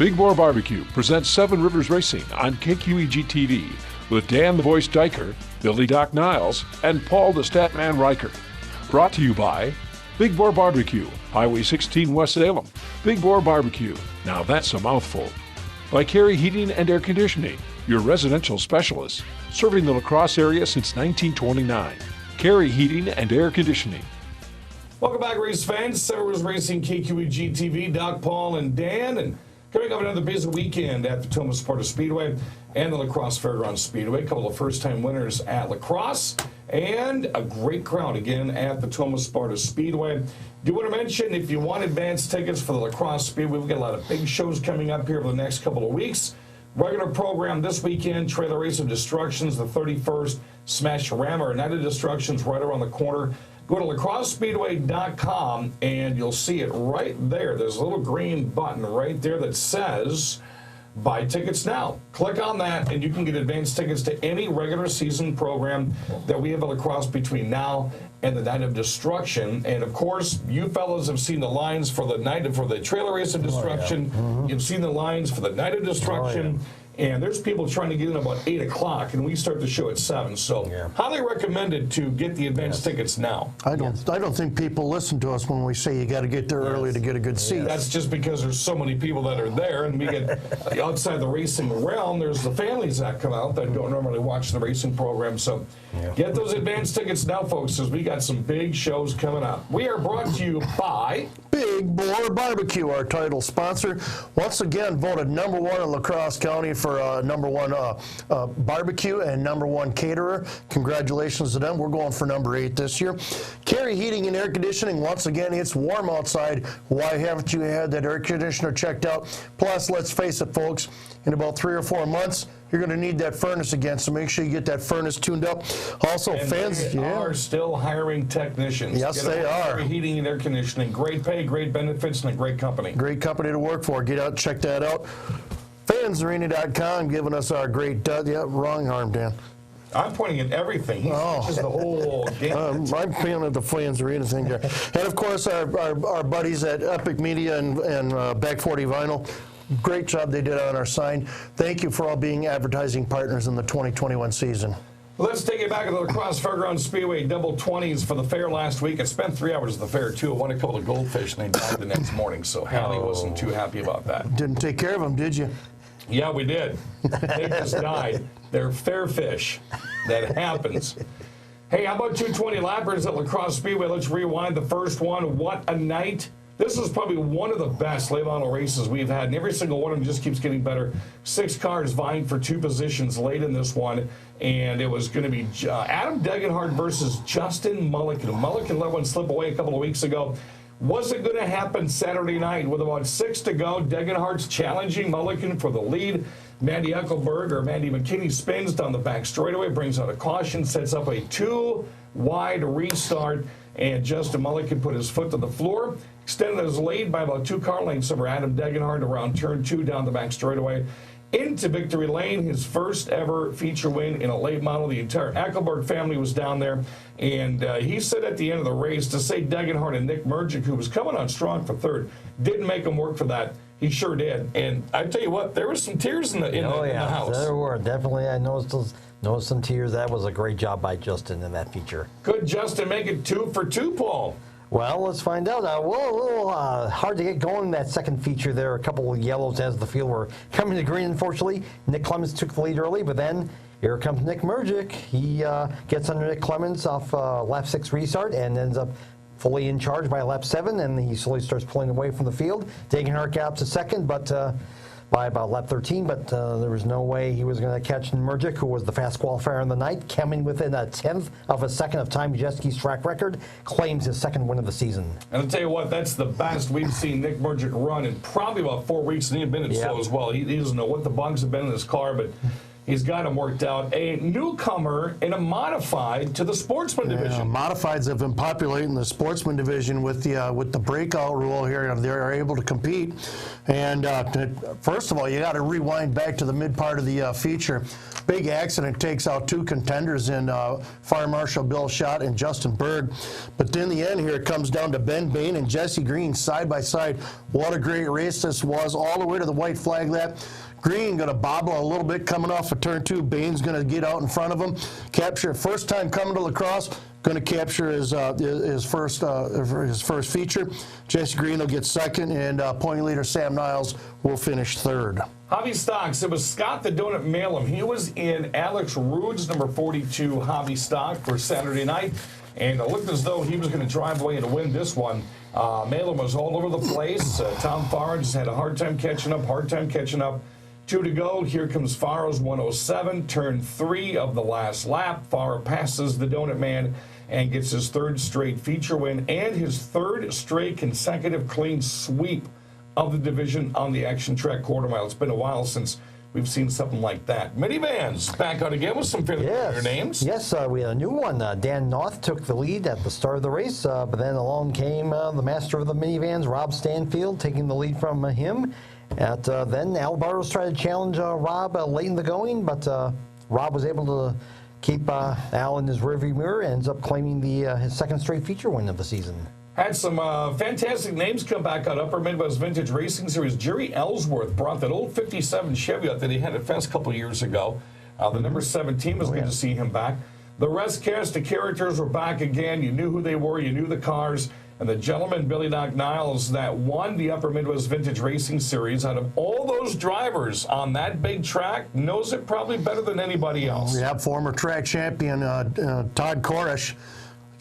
Big Boar Barbecue presents Seven Rivers Racing on KQEG-TV with Dan the Voice Diker, Billy Doc Niles, and Paul the Statman Reichert. Brought to you by Big Boar Barbecue, Highway 16 West Salem. Big Boar Barbecue, now that's a mouthful. By Carey Heating and Air Conditioning, your residential specialist, serving the La Crosse area since 1929. Carey Heating and Air Conditioning. Welcome back, race fans. Seven Rivers Racing, KQEG-TV, Doc, Paul, and Dan. And coming up another busy weekend at the Tomah Sparta Speedway and the La Crosse Fairgrounds Speedway. A couple of first-time winners at La Crosse and a great crowd again at the Tomah Sparta Speedway. Do want to mention, if you want advance tickets for the La Crosse Speedway, we've got a lot of big shows coming up here over the next couple of weeks. Regular program this weekend, Trailer Race of Destructions, the 31st, Smash-A-Rama, Night of Destructions right around the corner. Go to lacrossespeedway.com and you'll see it right there. There's a little green button right there that says buy tickets now. Click on that and you can get advance tickets to any regular season program that we have at La Crosse between now and the Night of Destruction. And of course, you fellas have seen the lines for the Trailer Race of Destruction. You've seen the lines for the Night of Destruction. And there's people trying to get in about 8 o'clock, and we start the show at 7. So highly recommended to get the advance tickets now. I don't think people listen to us when we say you got to get there early to get a good seat. That's just because there's so many people that are there, and we get outside the racing realm, there's the families that come out that don't normally watch the racing program. So get those advance tickets now, folks, because we got some big shows coming up. We are brought to you by Big Boar Barbecue, our title sponsor. Once again, voted #1 in La Crosse County for #1 barbecue and #1 caterer. Congratulations to them. We're going for #8 this year. Carey Heating and Air Conditioning. Once again, it's warm outside. Why haven't you had that air conditioner checked out? Plus, let's face it, folks, in about 3 or 4 months, you're going to need that furnace again, so make sure you get that furnace tuned up. Also, fans are still hiring technicians. Yes, they are. Carey Heating and Air Conditioning. Great pay, great benefits, and a great company. Great company to work for. Get out, check that out. Fansarena.com giving us our great, wrong arm, Dan. I'm pointing at everything. He touches the whole gamut. I'm pointing at the Fans Arena thing there. And of course, our buddies at Epic Media and Back 40 Vinyl. Great job they did on our sign. Thank you for all being advertising partners in the 2021 season. Let's take it back to the La Crosse Fairgrounds Speedway double 20s for the fair last week. I spent 3 hours at the fair, too. I won a couple of goldfish, and they died the next morning, so Hallie wasn't too happy about that. Didn't take care of them, did you? Yeah, we did. They just died. They're fair fish. That happens. Hey, how about 220 lappers at La Crosse Speedway? Let's rewind the first one. What a night. This is probably one of the best late model races we've had, and every single one of them just keeps getting better. 6 cars vying for 2 positions late in this one, and it was going to be Adam Degenhardt versus Justin Mulliken. Mulliken let one slip away a couple of weeks ago. Wasn't going to happen Saturday night. With about 6 to go, Degenhardt's challenging Mulliken for the lead. Mandy McKinney spins down the back straightaway, brings out a caution, sets up a 2-wide restart, and Justin Mulliken put his foot to the floor, extended his lead by about 2 car lengths over Adam Degenhardt around turn 2 down the back straightaway into victory lane, his first ever feature win in a late model. The entire Eichelberg family was down there, and he said at the end of the race to say Degenhardt and Nick Mergic, who was coming on strong for third, didn't make him work for that. He sure did, and I tell you what, there were some tears in the house. There were definitely. I noticed some tears. That was a great job by Justin in that feature. Could Justin make it 2 for 2, Paul? Well, let's find out. A little hard to get going in that second feature there. A couple of yellows as the field were coming to green, unfortunately. Nick Clemens took the lead early, but then here comes Nick Mergic. He gets under Nick Clemens off lap 6 restart and ends up fully in charge by lap 7, and he slowly starts pulling away from the field. Degenhardt gaps to second, but by about lap 13, but there was no way he was going to catch Mergic, who was the fast qualifier in the night, coming within a 1/10 of a second of Tom Majeski's track record, claims his 2nd win of the season. And I'll tell you what, that's the best we've seen Nick Mergic run in probably about 4 weeks, and he had been at slow as well. He doesn't know what the bugs have been in his car, but He's got him worked out. A newcomer in a modified to the sportsman division. Modifieds have been populating the sportsman division with the breakout rule here. They're able to compete. And first of all, you got to rewind back to the mid part of the feature. Big accident takes out 2 contenders in Fire Marshal Bill Schott and Justin Berg. But in the end here, it comes down to Ben Bain and Jesse Green side by side. What a great race this was, all the way to the white flag lap. Green going to bobble a little bit coming off of turn 2. Bain's going to get out in front of him, capture first time coming to La Crosse, going to capture his first feature. Jesse Green will get second, and point leader Sam Niles will finish third. Hobby Stocks, it was Scott the Donut Malum. He was in Alex Rude's number 42 Hobby Stock for Saturday night, and it looked as though he was going to drive away and win this one. Malum was all over the place. Tom Farr just had a hard time catching up. 2 to go. Here comes Farr's 107, turn 3 of the last lap. Farr passes the Donut Man and gets his 3rd straight feature win and his 3rd straight consecutive clean sweep of the division on the Action Track quarter mile. It's been a while since we've seen something like that. Minivans back out again with some fairly familiar names. Yes, we had a new one. Dan North took the lead at the start of the race, but then along came the master of the minivans, Rob Stanfield, taking the lead from him. Then Al Barros tried to challenge Rob late in the going, but Rob was able to keep Al in his rearview mirror and ends up claiming his 2nd straight feature win of the season. Had some fantastic names come back on Upper Midwest Vintage Racing Series. Jerry Ellsworth brought that old 57 Chevy out that he had at Fest a couple years ago. The number 17 was good to see him back. The rest cast of characters were back again. You knew who they were. You knew the cars. And the gentleman, Billy Doc Niles, that won the Upper Midwest Vintage Racing Series, out of all those drivers on that big track, knows it probably better than anybody else. Yeah, former track champion Todd Koresh.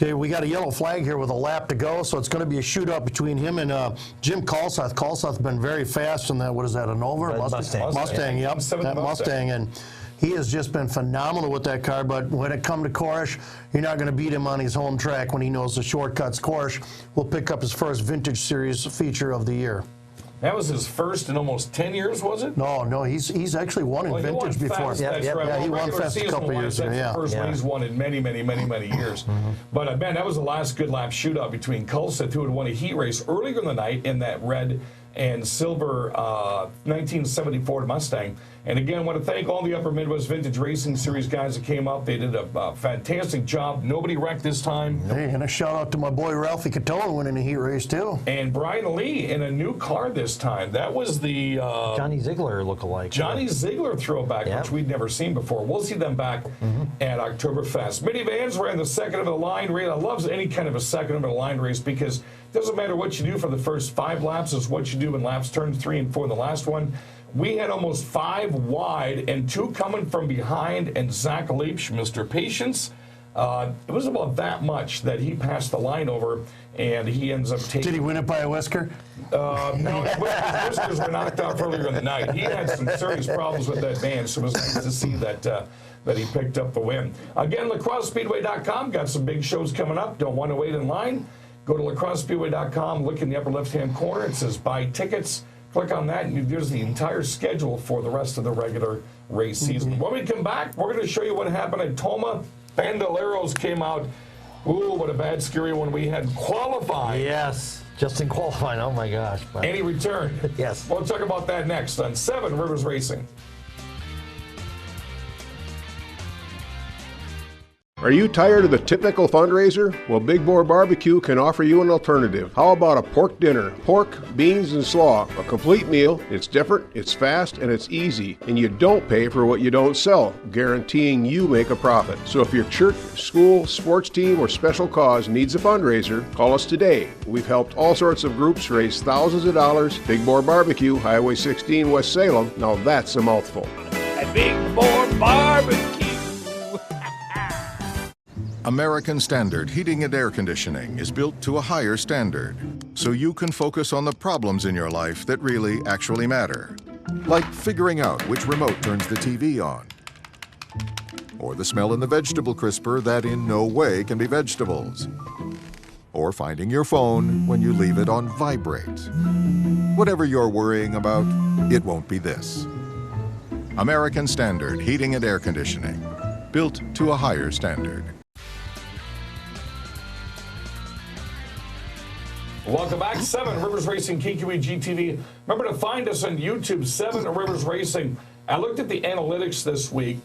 Okay, we got a yellow flag here with a lap to go, so it's going to be a shootout between him and Jim Kalseth. Kalseth's been very fast in that, what is that, a Nova? Mustang, yep, that Mustang. And he has just been phenomenal with that car, but when it comes to Koresh, you're not going to beat him on his home track when he knows the shortcuts. Koresh will pick up his first Vintage Series feature of the year. That was his first in almost 10 years, was it? No, he's actually won in Vintage before. Yeah, he won Fest a couple years ago. That's the first one he's won in many years. But man, that was the last good lap shootout between Kulseth, who had won a heat race earlier in the night in that red and silver 1974 Mustang. And again, I want to thank all the Upper Midwest Vintage Racing Series guys that came up. They did a fantastic job. Nobody wrecked this time. Hey, and a shout out to my boy Ralphie Catone winning the heat race too. And Brian Lee in a new car this time. That was the Johnny Ziegler lookalike. Johnny Ziegler throwback, which we'd never seen before. We'll see them back at Oktoberfest. Minivans ran the second of the line race. I love any kind of a second of the line race because it doesn't matter what you do for the first 5 laps, it's what you do in laps turns 3 and 4 in the last one. We had almost 5 wide and 2 coming from behind, and Zach Leach, Mr. Patience, it was about that much that he passed the line over, and he ends up taking... Did he win it by a whisker? No, his whiskers were knocked off earlier in the night. He had some serious problems with that van, so it was nice to see that he picked up the win. Again, lacrossespeedway.com, got some big shows coming up. Don't want to wait in line. Go to lacrossespeedway.com, look in the upper left-hand corner. It says buy tickets. Click on that, and there's the entire schedule for the rest of the regular race season. When we come back, we're going to show you what happened at Tomah. Bandoleros came out. Ooh, what a bad, scary one we had qualifying. Yes, just in qualifying. Oh, my gosh. And he returned. Yes. We'll talk about that next on 7 Rivers Racing. Are you tired of the typical fundraiser? Well, Big Boar Barbecue can offer you an alternative. How about a pork dinner? Pork, beans, and slaw. A complete meal. It's different, it's fast, and it's easy. And you don't pay for what you don't sell, guaranteeing you make a profit. So if your church, school, sports team, or special cause needs a fundraiser, call us today. We've helped all sorts of groups raise thousands of dollars. Big Boar Barbecue, Highway 16, West Salem. Now that's a mouthful. At Big Boar Barbecue. American Standard Heating and Air Conditioning is built to a higher standard, so you can focus on the problems in your life that really actually matter. Like figuring out which remote turns the TV on, or the smell in the vegetable crisper that in no way can be vegetables, or finding your phone when you leave it on vibrate. Whatever you're worrying about, it won't be this. American Standard Heating and Air Conditioning. Built to a higher standard. Welcome back. 7 Rivers Racing, KQEG TV. Remember to find us on YouTube, 7 Rivers Racing. I looked at the analytics this week.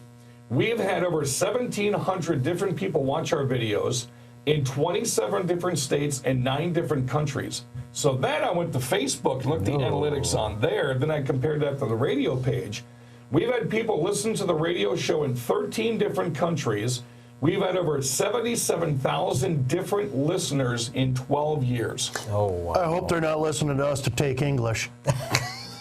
We've had over 1,700 different people watch our videos in 27 different states and 9 different countries. So then I went to Facebook and looked at the analytics on there. Then I compared that to the radio page. We've had people listen to the radio show in 13 different countries. We've had over 77,000 different listeners in 12 years. Oh, wow. I hope they're not listening to us to take English.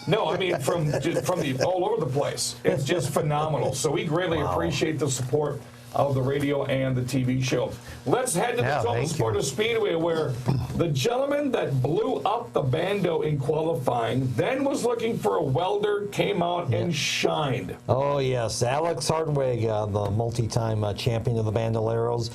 No, I mean from the all over the place. It's just phenomenal. So we greatly appreciate the support of the radio and the TV show. Let's head to the Tomah Sparta Speedway, where the gentleman that blew up the Bando in qualifying, then was looking for a welder, came out and shined. Oh, yes. Alex Hartwig, the multi-time champion of the Bandoleros,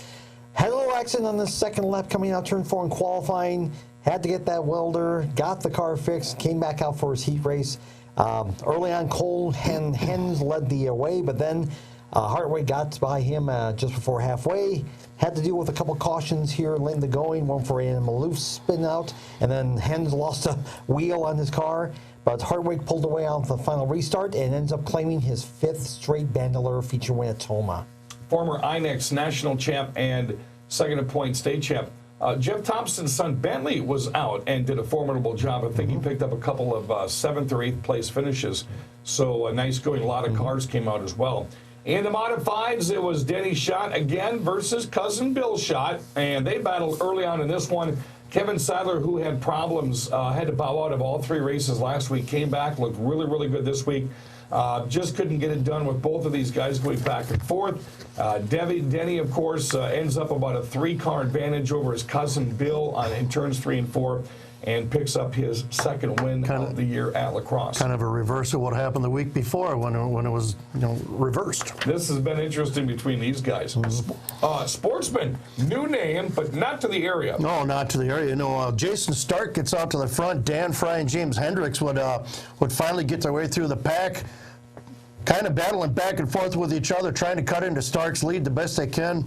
had a little accident on the second lap coming out turn 4 in qualifying. Had to get that welder, got the car fixed, came back out for his heat race. Early on, Cole Hens led the way, but then Hartwig got by him just before halfway. Had to deal with a couple cautions here late in the going, one for a Maloof spin out, and then Hens lost a wheel on his car. But Hartwig pulled away on the final restart and ends up claiming his 5th straight Bandolero feature win at Tomah. Former INEX national champ and second point state champ Jeff Thompson's son Bentley was out and did a formidable job. I think he picked up a couple of 7th or 8th place finishes. So a nice going. A lot of cars came out as well. In the modifieds, it was Denny Schott again versus cousin Bill Schott, and they battled early on in this one. Kevin Sadler, who had problems, had to bow out of all 3 races last week, came back, looked really, really good this week. Just couldn't get it done with both of these guys going back and forth. Denny, of course, ends up about a 3-car advantage over his cousin Bill in turns 3 and 4, and picks up his 2nd win of the year at La Crosse. Kind of a reverse of what happened the week before when it was reversed. This has been interesting between these guys. Sportsman, new name, but not to the area. No, not to the area. Jason Stark gets out to the front. Dan Fry and James Hendricks would finally get their way through the pack, kind of battling back and forth with each other, trying to cut into Stark's lead the best they can.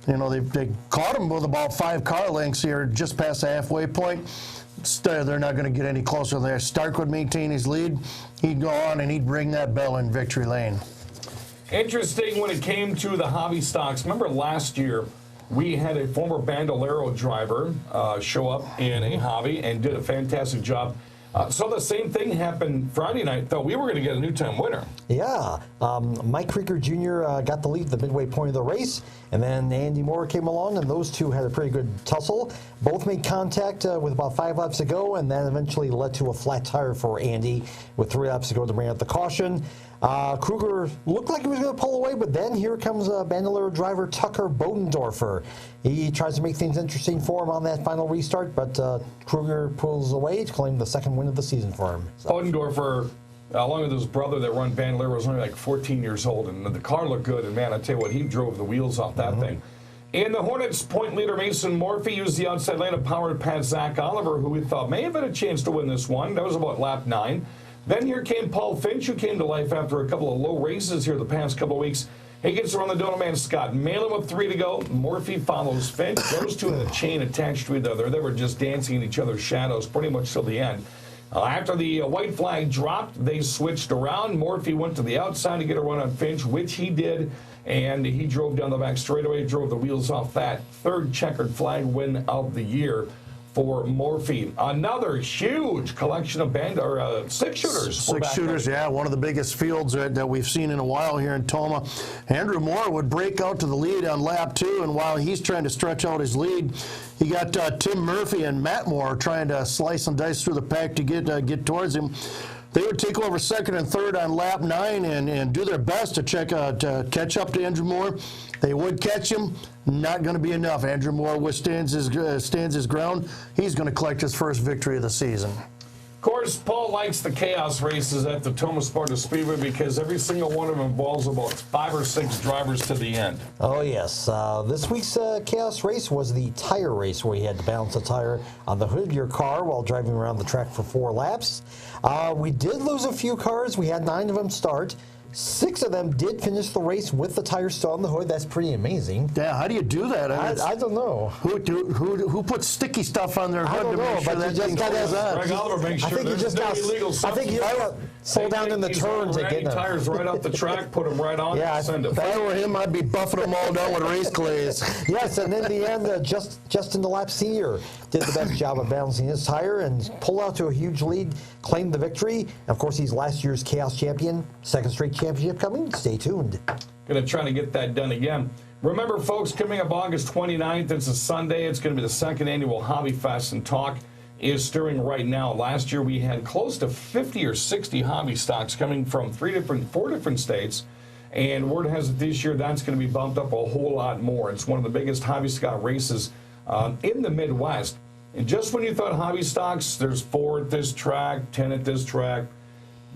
They caught him with about 5 car lengths here just past the halfway point. They're not going to get any closer there. Stark would maintain his lead. He'd go on and he'd bring that bell in victory lane. Interesting when it came to the hobby stocks. Remember last year we had a former Bandolero driver show up in a hobby and did a fantastic job. So the same thing happened Friday night. Thought we were going to get a new-time winner. Yeah. Mike Krieger Jr. Got the lead at the midway point of the race, and then Andy Moore came along, and those two had a pretty good tussle. Both made contact with about 5 laps to go, and that eventually led to a flat tire for Andy with 3 laps to go to bring out the caution. Kruger looked like he was going to pull away, but then here comes Bandolero driver Tucker Bodendorfer. He tries to make things interesting for him on that final restart, but Kruger pulls away to claim the 2nd win of the season for him. So. Bodendorfer, along with his brother that run Bandolero, was only like 14 years old, and the car looked good, and man, I tell you what, he drove the wheels off that thing. In the Hornets, point leader Mason Morphy used the outside lane of powered pad Zach Oliver, who we thought may have had a chance to win this one. That was about lap 9. Then here came Paul Finch, who came to life after a couple of low races here the past couple of weeks. He gets around the Donut Man Scott. Malin with 3 to go. Morphy follows Finch. Those two in a chain attached to each other. They were just dancing in each other's shadows pretty much till the end. After the white flag dropped, they switched around. Morphy went to the outside to get a run on Finch, which he did. And he drove down the back straightaway, drove the wheels off that 3rd checkered flag win of the year for Morphy. Another huge collection of 6-shooters. 6-shooters, yeah, one of the biggest fields that we've seen in a while here in Tomah. Andrew Moore would break out to the lead on lap 2, and while he's trying to stretch out his lead, he got Tim Murphy and Matt Moore trying to slice and dice through the pack to get towards him. They would take over 2nd and 3rd on lap 9 and do their best to catch up to Andrew Moore. They would catch him. Not going to be enough. Andrew Moore stands his ground. He's going to collect his first victory of the season. Of course, Paul likes the chaos races at the Tomah Sparta Speedway because every single one of them involves about 5 or 6 drivers to the end. Oh, yes. This week's chaos race was the tire race, where you had to balance a tire on the hood of your car while driving around the track for 4 laps. We did lose a few cars. We had 9 of them start. 6 of them did finish the race with the tire still on the hood. That's pretty amazing. Yeah, how do you do that? I don't know. Who puts sticky stuff on their I hood don't to know, make sure but that you just thing got goes on? Greg Oliver makes I sure think you there's just no got. illegal I think you just got to slow down in the these turn to ratty get them. tires right off the track, put them right on, Yeah, and send them. If I were him, I'd be buffing them all down with race clays. Yes, and in the end, Justin DeLapp Sr. did the best job of balancing his tire and pulled out to a huge lead, claimed the victory. And of course, he's last year's Chaos champion. Second straight championship coming. Stay tuned. Going to try to get that done again. Remember, folks, coming up August 29th, it's a Sunday. It's going to be the second annual Hobby Fest, and talk is stirring right now. Last year, we had close to 50 or 60 hobby stocks coming from 4 different states. And word has it this year that's going to be bumped up a whole lot more. It's one of the biggest hobby stock races in the Midwest. And just when you thought hobby stocks, there's 4 at this track, 10 at this track.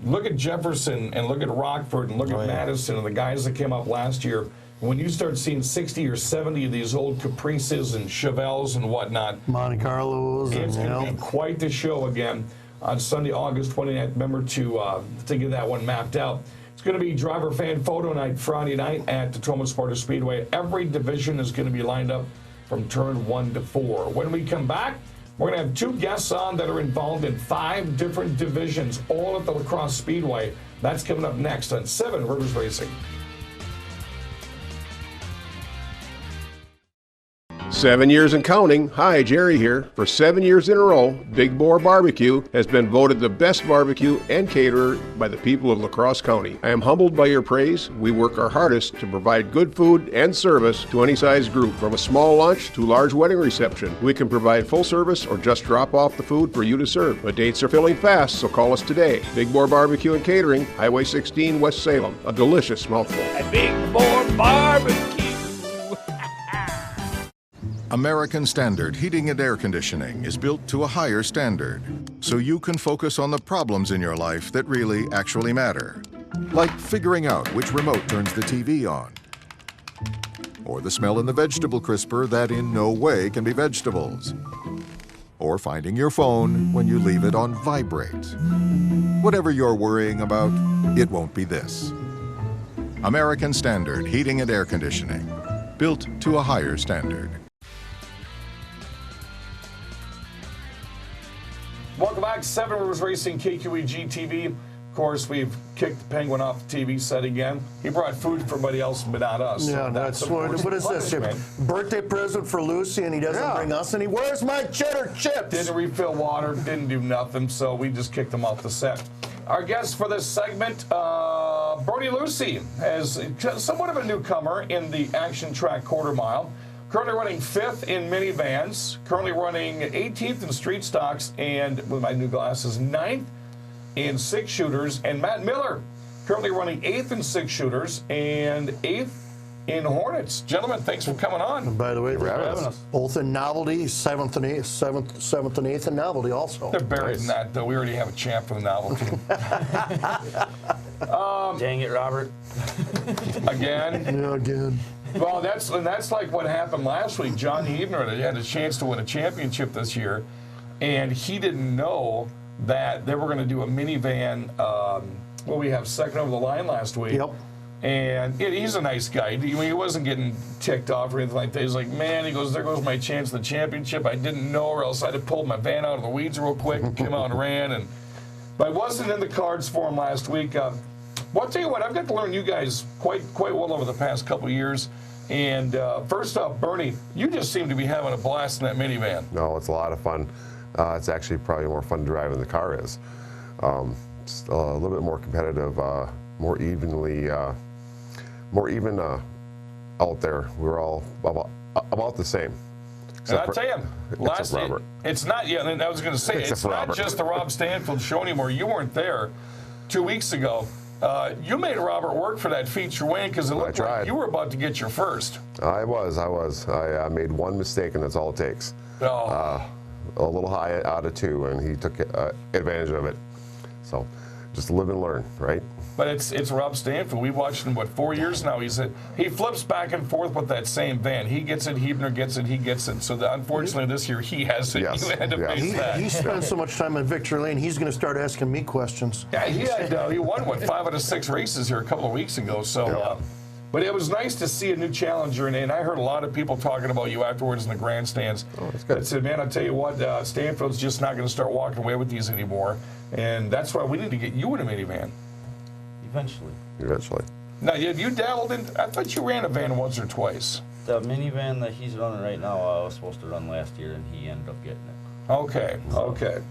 Look at Jefferson and look at Rockford and look at Madison and the guys that came up last year. When you start seeing 60 or 70 of these old Caprices and Chevelles and whatnot, Monte Carlos. it's going to be quite the show again on Sunday, August 29th. Remember to get that one mapped out. It's going to be driver fan photo night Friday night at the Tomah Sparta Speedway. Every division is going to be lined up from turn 1 to 4. When we come back, we're going to have 2 guests on that are involved in 5 different divisions, all at the La Crosse Speedway. That's coming up next on 7 Rivers Racing. 7 years and counting. Hi, Jerry here. For 7 years in a row, Big Boar Barbecue has been voted the best barbecue and caterer by the people of La Crosse County. I am humbled by your praise. We work our hardest to provide good food and service to any size group, from a small lunch to large wedding reception. We can provide full service or just drop off the food for you to serve. But dates are filling fast, so call us today. Big Boar Barbecue and Catering, Highway 16, West Salem. A delicious mouthful. At Big Boar Barbecue. American Standard Heating and Air Conditioning is built to a higher standard, so you can focus on the problems in your life that really actually matter. Like figuring out which remote turns the TV on, or the smell in the vegetable crisper that in no way can be vegetables, or finding your phone when you leave it on vibrate. Whatever you're worrying about, it won't be this. American Standard Heating and Air Conditioning, built to a higher standard. Welcome back, 7 Rivers Racing, KQEG TV. Of course, we've kicked the Penguin off the TV set again. He brought food for everybody else, but not us. Yeah, So that's what is this? Your birthday present for Lucey, and he doesn't bring us any. Where's my cheddar chips? Didn't refill water, didn't do nothing, so we just kicked him off the set. Our guest for this segment, Brody Lucey, is somewhat of a newcomer in the action track quarter mile. Currently running 5th in minivans, currently running 18th in street stocks, and with my new glasses, 9th in 6-shooters. And Matt Miller, currently running 8th in 6-shooters and 8th in Hornets. Gentlemen, thanks for coming on. And by the way, they're having us. Both in novelty, 7th and 8th in novelty also. They're buried in that, though. We already have a champ for the novelty. Dang it, Robert. Again. Yeah, again. Well, that's like what happened last week. John Hebner had a chance to win a championship this year, and he didn't know that they were going to do a minivan. We have second over the line last week. Yep. And he's a nice guy. He wasn't getting ticked off or anything like that. He's like, man, he goes, there goes my chance at the championship. I didn't know, or else I'd have pulled my van out of the weeds real quick and came out and ran. But it wasn't in the cards for him last week. Well, I'll tell you what, I've got to learn you guys quite well over the past couple of years. And first off, Bernie, you just seem to be having a blast in that minivan. No, it's a lot of fun. It's actually probably more fun to drive than the car is. It's a little bit more competitive, more even out there. We're all about the same. And I'll tell you, it's not, and I was going to say, it's not just the Rob Stanfield show anymore. You weren't there 2 weeks ago. You made Robert work for that feature win because it looked like you were about to get your first. I was. I made one mistake, and that's all it takes. A little high out of 2, and he took advantage of it. So just live and learn, right? But it's Rob Stanfield. We've watched him, 4 years now? He flips back and forth with that same van. He gets it, Hebner gets it, he gets it. So unfortunately this year he has it. Yes. You had to face that. He spends so much time in Victory Lane, he's going to start asking me questions. Yeah, he won, 5 out of 6 races here a couple of weeks ago. So, but it was nice to see a new challenger, and I heard a lot of people talking about you afterwards in the grandstands. Oh, that's good. I said, man, I'll tell you what, Stanfield's just not going to start walking away with these anymore. And that's why we need to get you in a minivan. Eventually. Now, you dabbled in, I thought you ran a van once or twice. The minivan that he's running right now, I was supposed to run last year, and he ended up getting it. Okay, okay.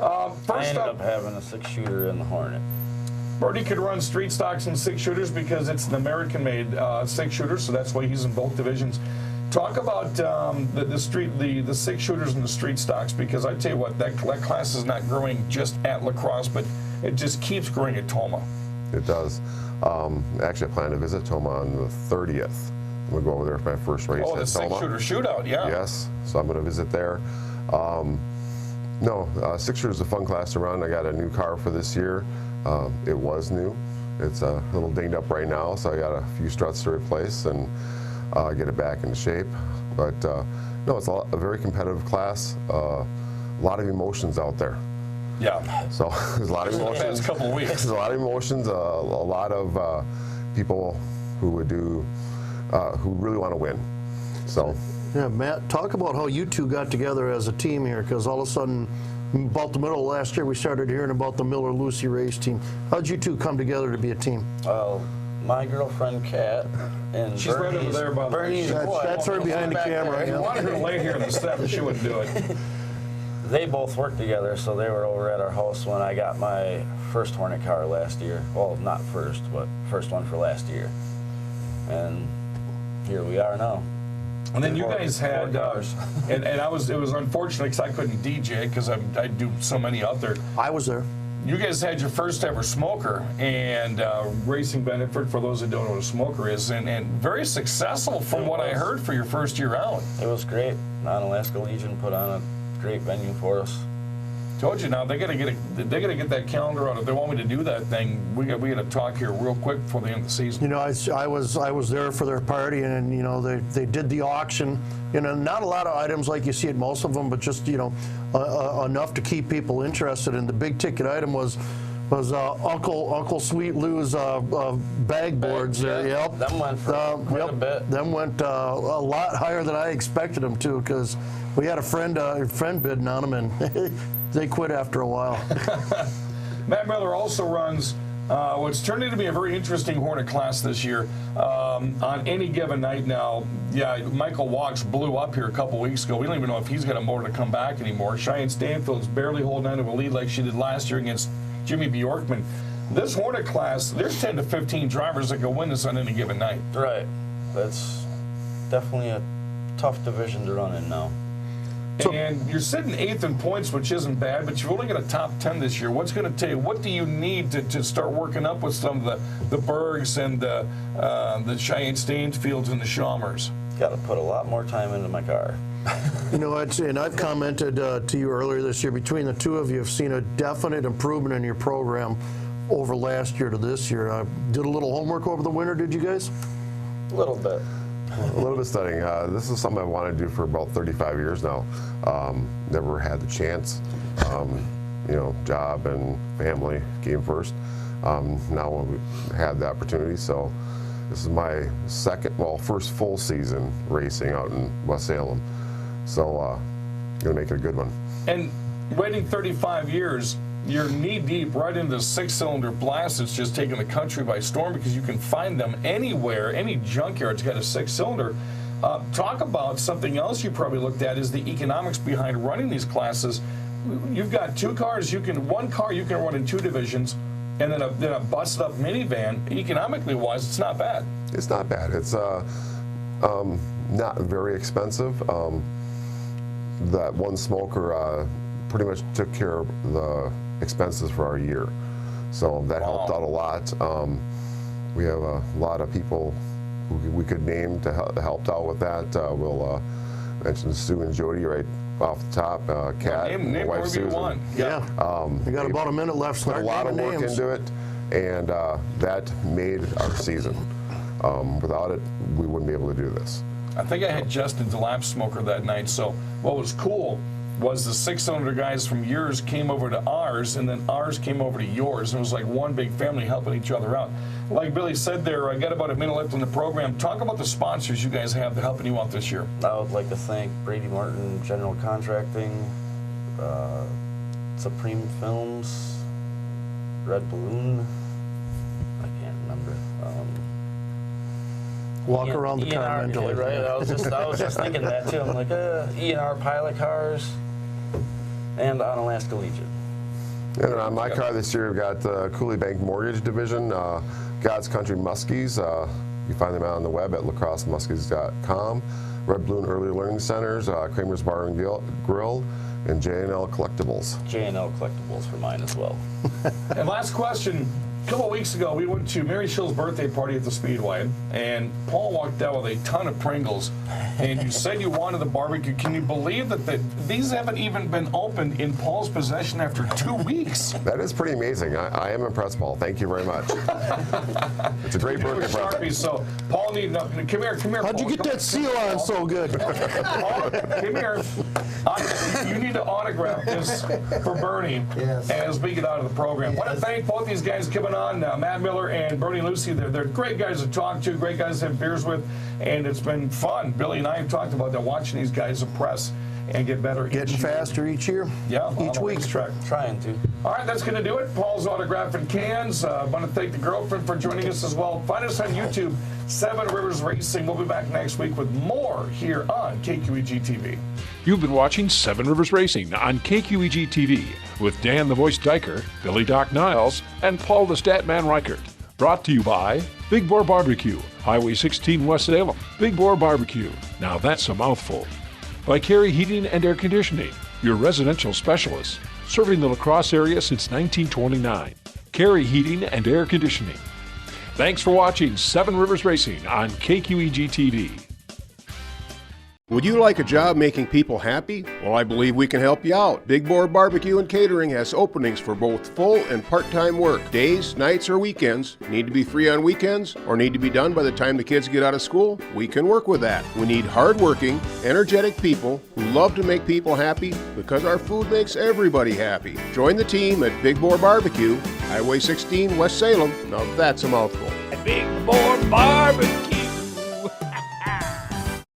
I First ended up, up having a 6-shooter in the Hornet. Bertie could run street stocks and 6-shooters because it's an American-made 6-shooter, so that's why he's in both divisions. Talk about the 6-shooters and the street stocks, because I tell you what, that class is not growing just at La Crosse, but it just keeps growing at Tomah. It does. Actually, I plan to visit Tomah on the 30th. I'm going to go over there for my first race Oh, the at Tomah. 6-shooter shootout, yeah. Yes, so I'm going to visit there. No, 6-shooter is a fun class to run. I got a new car for this year. It was new. It's a little dinged up right now, so I got a few struts to replace and get it back into shape. But no, it's a very competitive class. A lot of emotions out there. Yeah. So there's a lot of emotions. The past couple of weeks. There's a lot of emotions. A lot of people who would do, who really want to win. So. Yeah, Matt, talk about how you two got together as a team here, because all of a sudden, about the middle of last year, we started hearing about the Miller-Lucey race team. How'd you two come together to be a team? Well, my girlfriend, Kat, and She's right over there by the Bernie's That's, boy. that's her behind the camera. I Yeah. wanted her to lay here in the step, but she wouldn't do it. They both worked together, so they were over at our house when I got my first Hornet car last year. Well, not first, but first one for last year. And here we are now. And then you guys had, and it was unfortunate because I couldn't DJ because I do so many out there. I was there. You guys had your first ever smoker and racing benefit for those that don't know what a smoker is, and very successful from what I heard for your first year out. It was great. Non-Alaska Legion put on a great venue for us. Told you now they gotta get that calendar out. If they want me to do that thing, we gotta talk here real quick before the end of the season. You know, I was there for their party, and you know they did the auction. You know, not a lot of items like you see at most of them, but just enough to keep people interested. And the big ticket item was Uncle Sweet Lou's bag boards there. Yeah. Yep. Them went for quite a bit. Them went a lot higher than I expected them to, because we had a friend bidding on them, and they quit after a while. Matt Miller also runs what's turned into be a very interesting Hornet class this year. On any given night now, yeah, Michael Walks blew up here a couple weeks ago. We don't even know if he's got a motor to come back anymore. Cheyenne Stanfield's barely holding on to a lead like she did last year against Jimmy Bjorkman. This Hornet class, there's 10 to 15 drivers that can win this on any given night. Right. That's definitely a tough division to run in now. And you're sitting 8th in points, which isn't bad, but you've only got a top 10 this year. What's going to tell you? What do you need to start working up with some of the Bergs and the Cheyenne Stanfields and the Schaumers? Got to put a lot more time into my car. You know, and I've commented to you earlier this year, between the two of you have seen a definite improvement in your program over last year to this year. I did a little homework over the winter, did you guys? A little bit. A little bit studying. This is something I want to do for about 35 years now. Never had the chance. You know, job and family came first. Now we had the opportunity, so this is my first full season racing out in West Salem. So gonna make it a good one. And waiting 35 years, you're knee-deep right into the 6-cylinder blast that's just taking the country by storm, because you can find them anywhere. Any junkyard's got a 6-cylinder. Talk about something else you probably looked at is the economics behind running these classes. You've got two cars. One car you can run in 2 divisions, and then a busted-up minivan. Economically wise, it's not bad. It's not bad. It's not very expensive. That one smoker pretty much took care of the expenses for our year, so that helped out a lot. We have a lot of people who we could name to helped out with that. We'll mention Sue and Jody right off the top. Kat, Name my wife whoever you Susan. want. Yeah. We got about a minute left. Put Start a lot of naming work names. into it, and that made our season. Without it, we wouldn't be able to do this. I think I had Justin DeLapp smoker that night. So what was cool was the 600 guys from yours came over to ours, and then ours came over to yours. And it was like one big family helping each other out. Like Billy said there, I got about a minute left in the program. Talk about the sponsors you guys have that helping you out this year. I would like to thank Brady Martin General Contracting, Supreme Films, Red Balloon. I can't remember. Walk around the car E&R, mentally. right? I was just thinking that too. I'm like, E&R Pilot Cars and on Alaska Legion. And on my car this year, we've got the Cooley Bank Mortgage Division, God's Country Muskies. You find them out on the web at lacrossemuskies.com. Red Balloon Early Learning Centers, Kramer's Bar and Grill, and J&L Collectibles. J&L Collectibles for mine as well. And last question. A couple of weeks ago, we went to Mary Shill's birthday party at the Speedway, and Paul walked out with a ton of Pringles, and you said you wanted the barbecue. Can you believe that these haven't even been opened in Paul's possession after 2 weeks? That is pretty amazing. I am impressed, Paul. Thank you very much. It's a great birthday present. So Paul needs come here. How'd you Paul. get that seal on so good? Paul, come here. You need to autograph this for Bernie as we get out of the program. I want to thank both these guys coming on, Matt Miller and Bernie Lucey. They're great guys to talk to, great guys to have beers with, and it's been fun. Billy and I have talked about that, watching these guys impress and get better Getting faster each year. Yeah, each week. Trying to. All right, that's going to do it. Paul's autographing cans. I want to thank the girlfriend for joining us as well. Find us on YouTube, 7 Rivers Racing. We'll be back next week with more here on KQEG TV. You've been watching 7 Rivers Racing on KQEG TV with Dan the Voice Diker, Billy Doc Niles, and Paul the Statman Reichert. Brought to you by Big Boar Barbecue, Highway 16 West Salem. Big Boar Barbecue. Now that's a mouthful. By Carey Heating and Air Conditioning, your residential specialist, serving the La Crosse area since 1929. Carey Heating and Air Conditioning. Thanks for watching 7 Rivers Racing on KQEG TV. Would you like a job making people happy? Well, I believe we can help you out. Big Boar Barbecue and Catering has openings for both full and part-time work. Days, nights, or weekends. Need to be free on weekends or need to be done by the time the kids get out of school? We can work with that. We need hard-working, energetic people who love to make people happy because our food makes everybody happy. Join the team at Big Boar Barbecue, Highway 16 West Salem. Now that's a mouthful. Big Boar Barbecue.